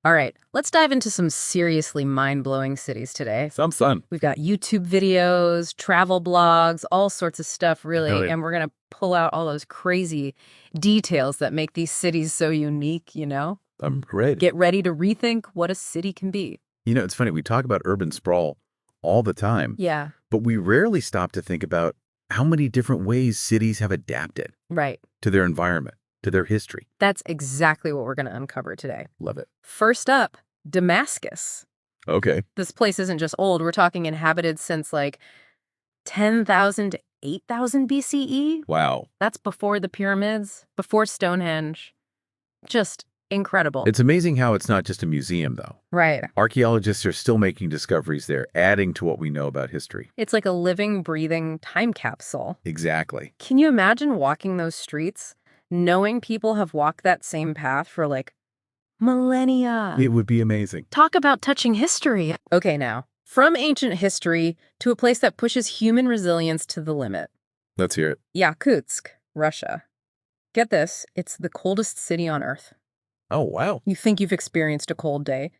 All right, let's dive into some seriously mind-blowing cities today. Sounds fun. We've got YouTube videos, travel blogs, all sorts of stuff, Hell really, yeah. and we're going to pull out all those crazy details that make these cities so unique, I'm ready. Get ready to rethink what a city can be. It's funny. We talk about urban sprawl all the time, Yeah, but we rarely stop to think about how many different ways cities have adapted right. to their environment, to their history. That's exactly what we're going to uncover today. Love it. First up, Damascus. Okay. This place isn't just old. We're talking inhabited since like 10,000 to 8,000 BCE. Wow. That's before the pyramids, before Stonehenge. Just incredible. It's amazing how it's not just a museum, though. Right. Archaeologists are still making discoveries there, adding to what we know about history. It's like a living, breathing time capsule. Exactly. Can you imagine walking those streets, knowing people have walked that same path for like millennia? It would be amazing. Talk about touching history. Okay, now, from ancient history to a place that pushes human resilience to the limit. Let's hear it. Yakutsk, Russia. Get this, it's the coldest city on Earth. Oh, wow. You think you've experienced a cold day.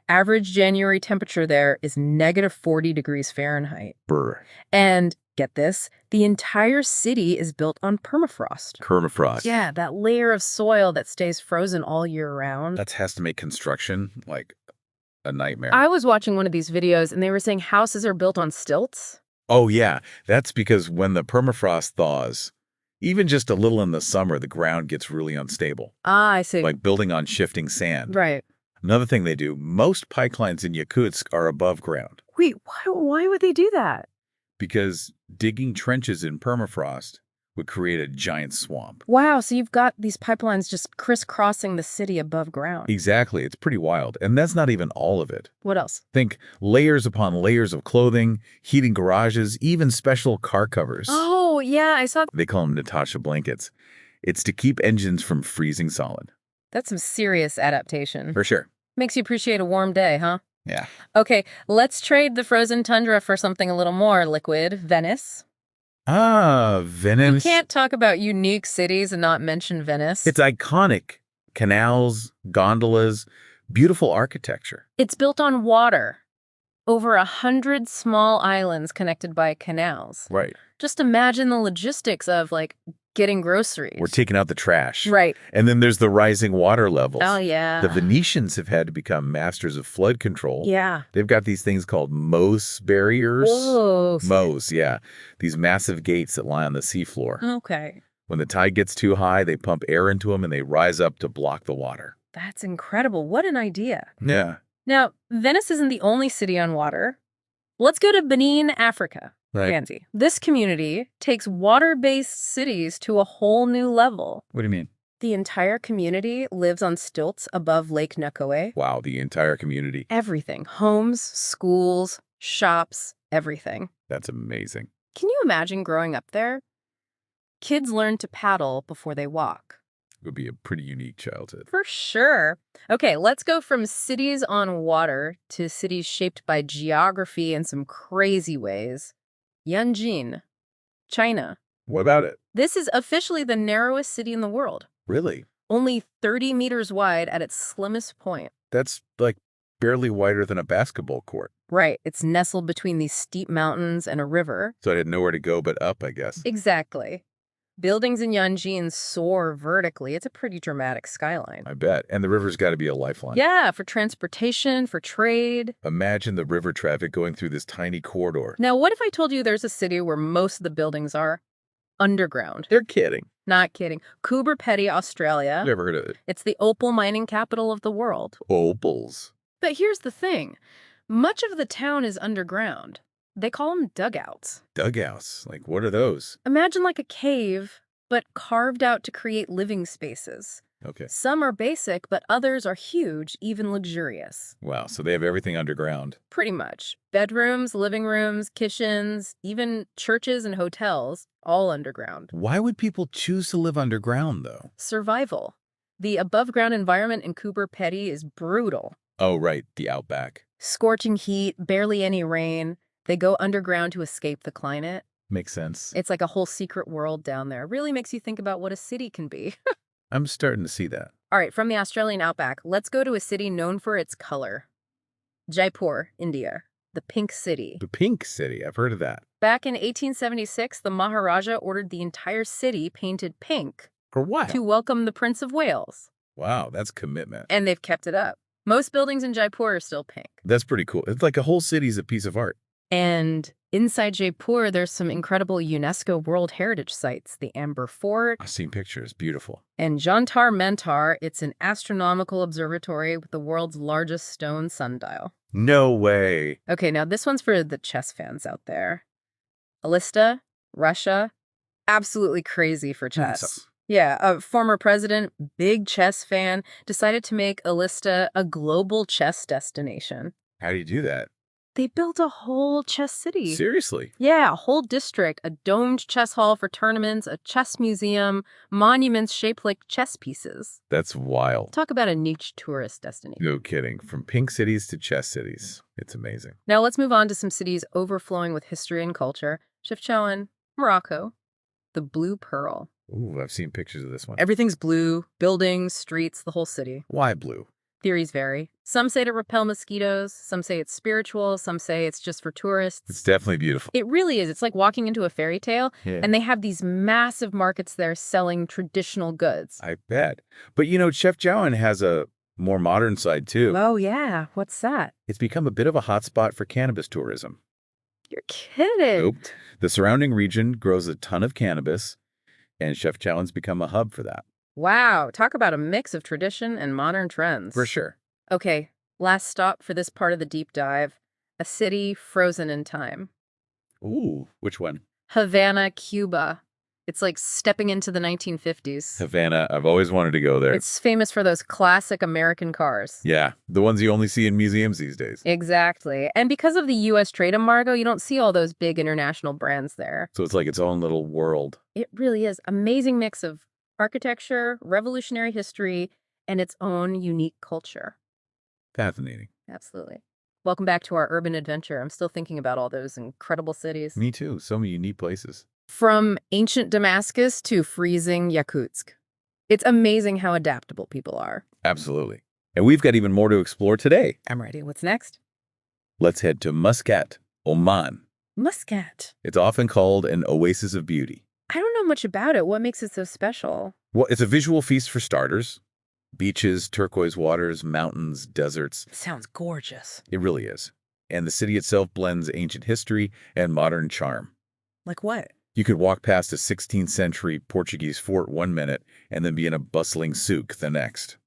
Average January temperature there is negative 40 degrees Fahrenheit. Brr. And get this, the entire city is built on permafrost. Permafrost. Yeah, that layer of soil that stays frozen all year round. That has to make construction like a nightmare. I was watching one of these videos and they were saying houses are built on stilts. Oh, yeah. That's because when the permafrost thaws, even just a little in the summer, the ground gets really unstable, Ah, I see. like building on shifting sand. Right. Another thing they do, most pipelines in Yakutsk are above ground Wait, why would they do that? because digging trenches in permafrost would create a giant swamp. Wow, so you've got these pipelines just crisscrossing the city above ground. Exactly. It's pretty wild. And that's not even all of it. What else? Think layers upon layers of clothing, heating garages, even special car covers. Oh, yeah, I saw. They call them Natasha blankets. It's to keep engines from freezing solid. That's some serious adaptation. For sure. Makes you appreciate a warm day, huh? Yeah. Okay, let's trade the frozen tundra for something a little more liquid. Venice. Ah, Venice. You can't talk about unique cities and not mention Venice. It's iconic. Canals, gondolas, beautiful architecture. It's built on water. Over 100 small islands connected by canals. Right. Just imagine the logistics of, like, getting groceries. We're taking out the trash. Right. And then there's the rising water levels. Oh, yeah. The Venetians have had to become masters of flood control. Yeah. They've got these things called Mohs barriers. Whoa. Mohs, yeah. These massive gates that lie on the seafloor. Okay. When the tide gets too high, they pump air into them and they rise up to block the water. That's incredible. What an idea. Yeah. Now, Venice isn't the only city on water. Let's go to Benin, Africa. Right. Fancy. This community takes water-based cities to a whole new level. What do you mean? The entire community lives on stilts above Lake Nkoe. Wow, the entire community. Everything. Homes, schools, shops, everything. That's amazing. Can you imagine growing up there? Kids learn to paddle before they walk. It would be a pretty unique childhood. For sure. Okay, let's go from cities on water to cities shaped by geography in some crazy ways. Yanjin, China. What about it? This is officially the narrowest city in the world. Really? Only 30 meters wide at its slimmest point. That's like barely wider than a basketball court. Right, it's nestled between these steep mountains and a river. So I had nowhere to go but up, I guess. Exactly. Buildings in Yanjin soar vertically. It's a pretty dramatic skyline. I bet. And the river's got to be a lifeline. Yeah, for transportation, for trade. Imagine the river traffic going through this tiny corridor. Now, what if I told you there's a city where most of the buildings are underground? They're kidding. Not kidding. Coober Pedy, Australia. Never heard of it. It's the opal mining capital of the world. Opals. But here's the thing. Much of the town is underground. They call them dugouts. Dugouts. Like, what are those? Imagine like a cave, but carved out to create living spaces. Okay. Some are basic, but others are huge, even luxurious. Wow, so they have everything underground. Pretty much. Bedrooms, living rooms, kitchens, even churches and hotels, all underground. Why would people choose to live underground, though? Survival. The above-ground environment in Coober Pedy is brutal. Oh, right, the outback. Scorching heat, barely any rain. They go underground to escape the climate. Makes sense. It's like a whole secret world down there. Really makes you think about what a city can be. I'm starting to see that. All right, from the Australian outback, let's go to a city known for its color. Jaipur, India, the Pink City. The Pink City, I've heard of that. Back in 1876, the Maharaja ordered the entire city painted pink For what? to welcome the Prince of Wales. Wow, that's commitment. And they've kept it up. Most buildings in Jaipur are still pink. That's pretty cool. It's like a whole city's a piece of art. And inside Jaipur, there's some incredible UNESCO World Heritage sites. The Amber Fort. I've seen pictures. Beautiful. And Jantar Mantar, it's an astronomical observatory with the world's largest stone sundial. No way. Okay, now this one's for the chess fans out there. Alista, Russia, absolutely crazy for chess. Yeah, a former president, big chess fan, decided to make Alista a global chess destination. How do you do that? They built a whole chess city. Seriously? Yeah, a whole district, a domed chess hall for tournaments, a chess museum, monuments shaped like chess pieces. That's wild. Talk about a niche tourist destination. No kidding. From pink cities to chess cities. It's amazing. Now let's move on to some cities overflowing with history and culture. Chefchaouen, Morocco, the Blue Pearl. Ooh, I've seen pictures of this one. Everything's blue, buildings, streets, the whole city. Why blue? Theories vary. Some say to repel mosquitoes, some say it's spiritual, some say it's just for tourists. It's definitely beautiful. It really is. It's like walking into a fairy tale, Yeah. and they have these massive markets there selling traditional goods. I bet. But you know, Chefchaouen has a more modern side too. Oh, yeah. What's that? It's become a bit of a hotspot for cannabis tourism. You're kidding. Nope. The surrounding region grows a ton of cannabis, and Chefchaouen's become a hub for that. Wow. Talk about a mix of tradition and modern trends. For sure. Okay, last stop for this part of the deep dive. A city frozen in time. Ooh, which one? Havana, Cuba. It's like stepping into the 1950s. Havana. I've always wanted to go there. It's famous for those classic American cars. Yeah, the ones you only see in museums these days. Exactly. And because of the U.S. trade embargo, you don't see all those big international brands there. So it's like its own little world. It really is. Amazing mix of architecture, revolutionary history, and its own unique culture. Fascinating. Absolutely. Welcome back to our urban adventure. I'm still thinking about all those incredible cities. Me too. So many unique places. From ancient Damascus to freezing Yakutsk. It's amazing how adaptable people are. Absolutely. And we've got even more to explore today. I'm ready. What's next? Let's head to Muscat, Oman. Muscat. It's often called an oasis of beauty. I don't know much about it. What makes it so special? Well, it's a visual feast for starters. Beaches, turquoise waters, mountains, deserts. Sounds gorgeous. It really is. And the city itself blends ancient history and modern charm. Like what? You could walk past a 16th century Portuguese fort one minute and then be in a bustling souk the next.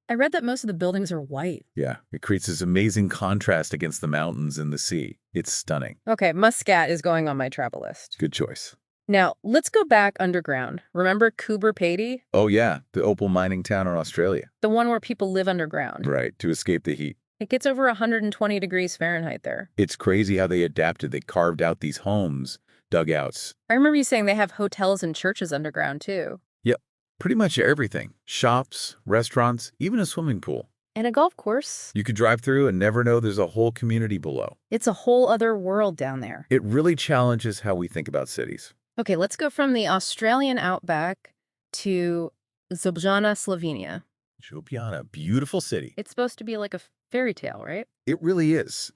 I read that most of the buildings are white. Yeah, it creates this amazing contrast against the mountains and the sea. It's stunning. Okay, Muscat is going on my travel list. Good choice. Now, let's go back underground. Remember Coober Pedy? Oh yeah, the opal mining town in Australia. The one where people live underground. Right, to escape the heat. It gets over 120 degrees Fahrenheit there. It's crazy how they adapted. They carved out these homes, dugouts. I remember you saying they have hotels and churches underground, too. Yep, pretty much everything. Shops, restaurants, even a swimming pool. And a golf course. You could drive through and never know there's a whole community below. It's a whole other world down there. It really challenges how we think about cities. Okay, let's go from the Australian outback to Ljubljana, Slovenia. Ljubljana, beautiful city. It's supposed to be like a fairy tale, right? It really is.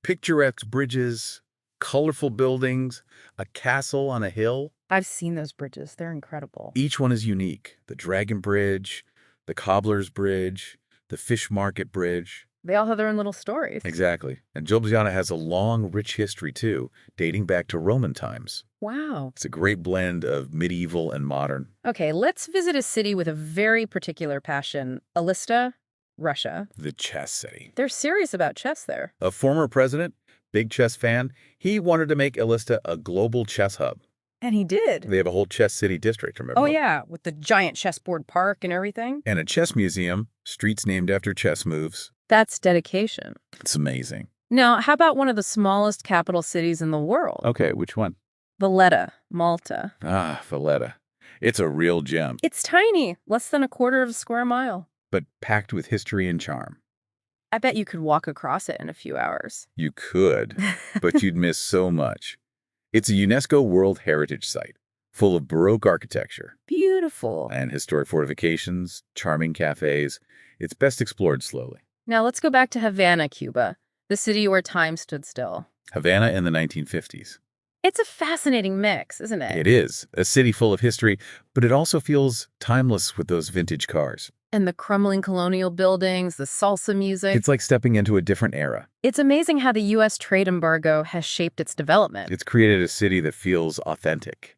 Picturesque bridges, colorful buildings, a castle on a hill. I've seen those bridges. They're incredible. Each one is unique. The Dragon Bridge, the Cobbler's Bridge, the Fish Market Bridge. They all have their own little stories. Exactly. And Ljubljana has a long, rich history, too, dating back to Roman times. Wow. It's a great blend of medieval and modern. Okay, let's visit a city with a very particular passion. Alista, Russia. The chess city. They're serious about chess there. A former president, big chess fan, he wanted to make Alista a global chess hub. And he did. They have a whole chess city district, remember? Oh, yeah, with the giant chessboard park and everything. And a chess museum, streets named after chess moves. That's dedication. It's amazing. Now, how about one of the smallest capital cities in the world? Okay, which one? Valletta, Malta. Ah, Valletta. It's a real gem, It's tiny, less than a quarter of a square mile. but packed with history and charm. I bet you could walk across it in a few hours. You could, but you'd miss so much. It's a UNESCO World Heritage Site. full of Baroque architecture Beautiful. and historic fortifications, charming cafes. It's best explored slowly. Now let's go back to Havana, Cuba, the city where time stood still. Havana in the 1950s. It's a fascinating mix, isn't it? It is a city full of history, but it also feels timeless with those vintage cars. And the crumbling colonial buildings, the salsa music. It's like stepping into a different era. It's amazing how the U.S. trade embargo has shaped its development. It's created a city that feels authentic,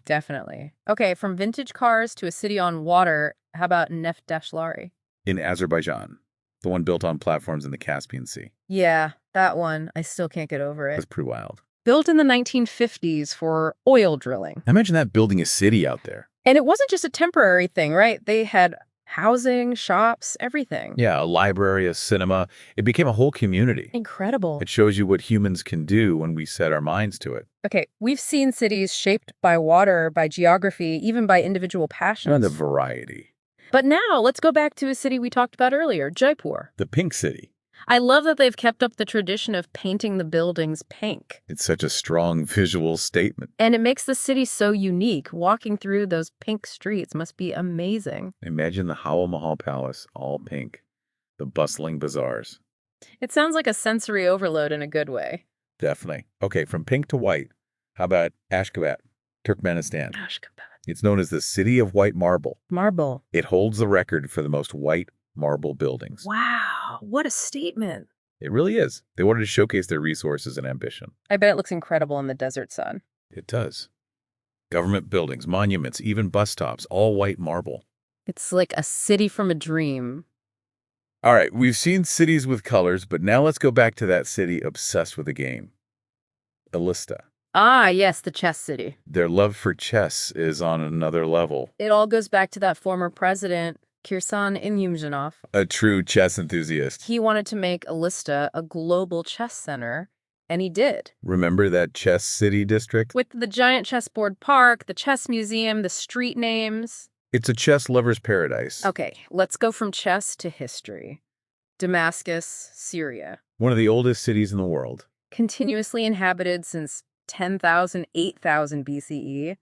Definitely. Okay, from vintage cars to a city on water, how about Neft Dashlari? In Azerbaijan, the one built on platforms in the Caspian Sea. Yeah, that one. I still can't get over it. That's pretty wild. Built in the 1950s for oil drilling. Imagine that, building a city out there. And it wasn't just a temporary thing, right? They had housing, shops, everything. Yeah, a library, a cinema. It became a whole community. Incredible. It shows you what humans can do when we set our minds to it. Okay, we've seen cities shaped by water, by geography, even by individual passions. And the variety. But now, let's go back to a city we talked about earlier, Jaipur. The Pink City. I love that they've kept up the tradition of painting the buildings pink. It's such a strong visual statement. And it makes the city so unique. Walking through those pink streets must be amazing. Imagine the Howell Mahal Palace, all pink. The bustling bazaars. It sounds like a sensory overload in a good way. Definitely. Okay, from pink to white. How about Ashgabat, Turkmenistan? Ashgabat. It's known as the City of White Marble. Marble. It holds the record for the most white marble buildings. Wow, what a statement. It really is. They wanted to showcase their resources and ambition. I bet it looks incredible in the desert sun. It does. Government buildings, monuments, even bus stops, all white marble. It's like a city from a dream. All right, we've seen cities with colors, but now let's go back to that city obsessed with a game. Elista. Ah, yes, the chess city. Their love for chess is on another level. It all goes back to that former president, Kirsan Ilyumzhinov. A true chess enthusiast. He wanted to make Elista a global chess center, and he did. Remember that chess city district? With the giant chessboard park, the chess museum, the street names. It's a chess lover's paradise. Okay, let's go from chess to history. Damascus, Syria. One of the oldest cities in the world. Continuously inhabited since 10,000, 8,000 BCE.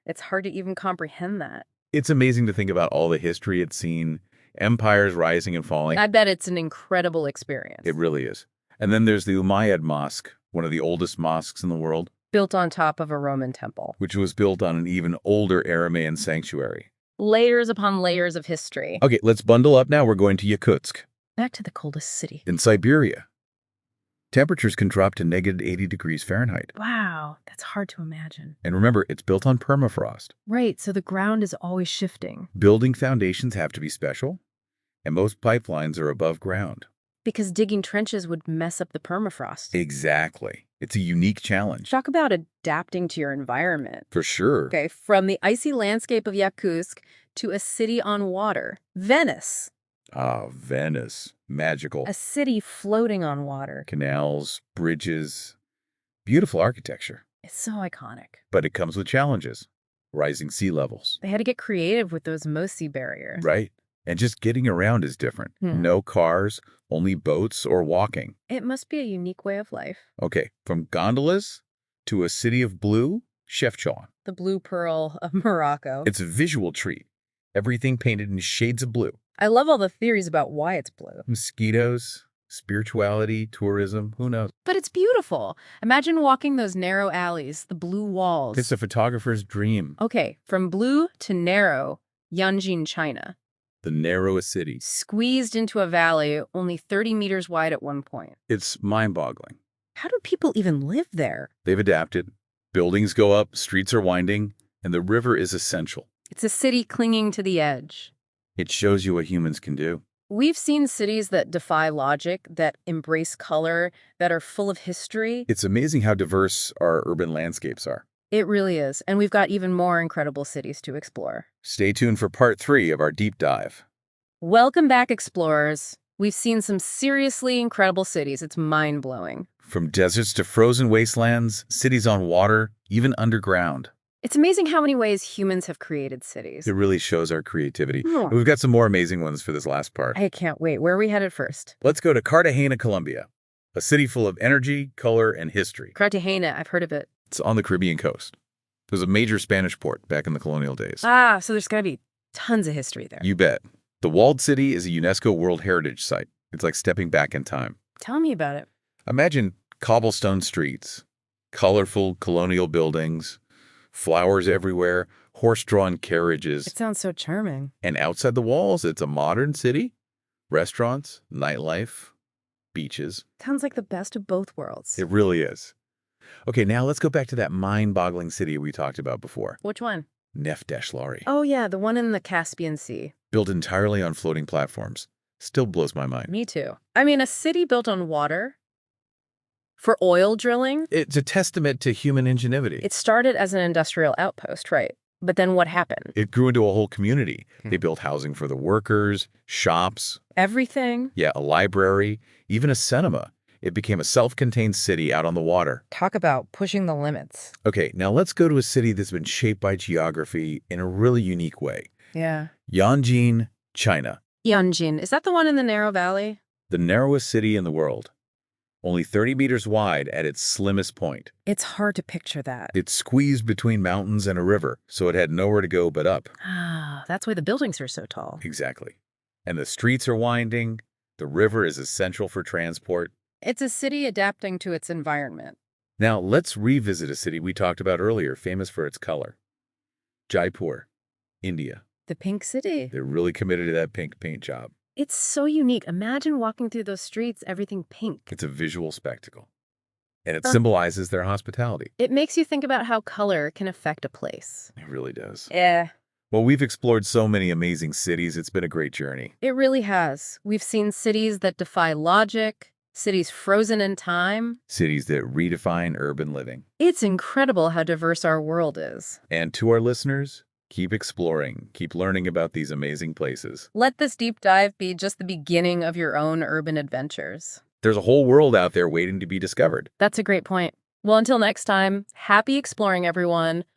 It's hard to even comprehend that. It's amazing to think about all the history it's seen, empires rising and falling. I bet it's an incredible experience. It really is. And then there's the Umayyad Mosque, one of the oldest mosques in the world. Built on top of a Roman temple. Which was built on an even older Aramaean sanctuary. Layers upon layers of history. Okay, let's bundle up now. We're going to Yakutsk. Back to the coldest city. In Siberia. Temperatures can drop to -80 degrees Fahrenheit. Wow, that's hard to imagine. And remember, it's built on permafrost. Right, so the ground is always shifting. Building foundations have to be special, and most pipelines are above ground. Because digging trenches would mess up the permafrost. Exactly. It's a unique challenge. Talk about adapting to your environment. For sure. Okay, from the icy landscape of Yakutsk to a city on water, Venice. Ah, Venice. Magical. A city floating on water. Canals, bridges, beautiful architecture. It's so iconic. But it comes with challenges. Rising sea levels. They had to get creative with those Mosi barriers. Right. And just getting around is different. No cars, only boats or walking. It must be a unique way of life. Okay, from gondolas to a city of blue, Chefchaouen. The blue pearl of Morocco. It's a visual treat. Everything painted in shades of blue. I love all the theories about why it's blue. Mosquitoes, spirituality, tourism, who knows? But it's beautiful. Imagine walking those narrow alleys, the blue walls. It's a photographer's dream. Okay, from blue to narrow, Yanjin, China. The narrowest city. Squeezed into a valley, only 30 meters wide at one point. It's mind-boggling. How do people even live there? They've adapted. Buildings go up, streets are winding, and the river is essential. It's a city clinging to the edge. It shows you what humans can do. We've seen cities that defy logic, that embrace color, that are full of history. It's amazing how diverse our urban landscapes are. It really is, and we've got even more incredible cities to explore. Stay tuned for part 3 of our deep dive. Welcome back, explorers. We've seen some seriously incredible cities. It's mind-blowing. From deserts to frozen wastelands, cities on water, even underground. It's amazing how many ways humans have created cities. It really shows our creativity. Yeah. We've got some more amazing ones for this last part. I can't wait. Where are we headed first? Let's go to Cartagena, Colombia, a city full of energy, color, and history. Cartagena, I've heard of it. It's on the Caribbean coast. It was a major Spanish port back in the colonial days. Ah, so there's got to be tons of history there. You bet. The walled city is a UNESCO World Heritage Site. It's like stepping back in time. Tell me about it. Imagine cobblestone streets, colorful colonial buildings, flowers everywhere, horse-drawn carriages. It sounds so charming. And outside the walls, it's a modern city. Restaurants, nightlife, beaches. Sounds like the best of both worlds. It really is. Okay, now let's go back to that mind-boggling city we talked about before. Which one? Neftdash-Lari. Oh, yeah, the one in the Caspian Sea. Built entirely on floating platforms. Still blows my mind. Me too. I mean, a city built on water for oil drilling. It's a testament to human ingenuity. It started as an industrial outpost, right? But then what happened? It grew into a whole community. They built housing for the workers, shops. Everything. Yeah, a library, even a cinema. It became a self-contained city out on the water. Talk about pushing the limits. Okay, now let's go to a city that's been shaped by geography in a really unique way. Yeah. Yanjin, China. Yanjin. Is that the one in the narrow valley? The narrowest city in the world. Only 30 meters wide at its slimmest point. It's hard to picture that. It's squeezed between mountains and a river, so it had nowhere to go but up. Ah, that's why the buildings are so tall. Exactly. And the streets are winding. The river is essential for transport. It's a city adapting to its environment. Now, let's revisit a city we talked about earlier, famous for its color. Jaipur, India. The Pink City. They're really committed to that pink paint job. It's so unique. Imagine walking through those streets, everything pink. It's a visual spectacle. And it symbolizes their hospitality. It makes you think about how color can affect a place. It really does. Yeah. Well, we've explored so many amazing cities. It's been a great journey. It really has. We've seen cities that defy logic, cities frozen in time. Cities that redefine urban living. It's incredible how diverse our world is. And to our listeners, keep exploring, keep learning about these amazing places. Let this deep dive be just the beginning of your own urban adventures. There's a whole world out there waiting to be discovered. That's a great point. Well, until next time, happy exploring, everyone.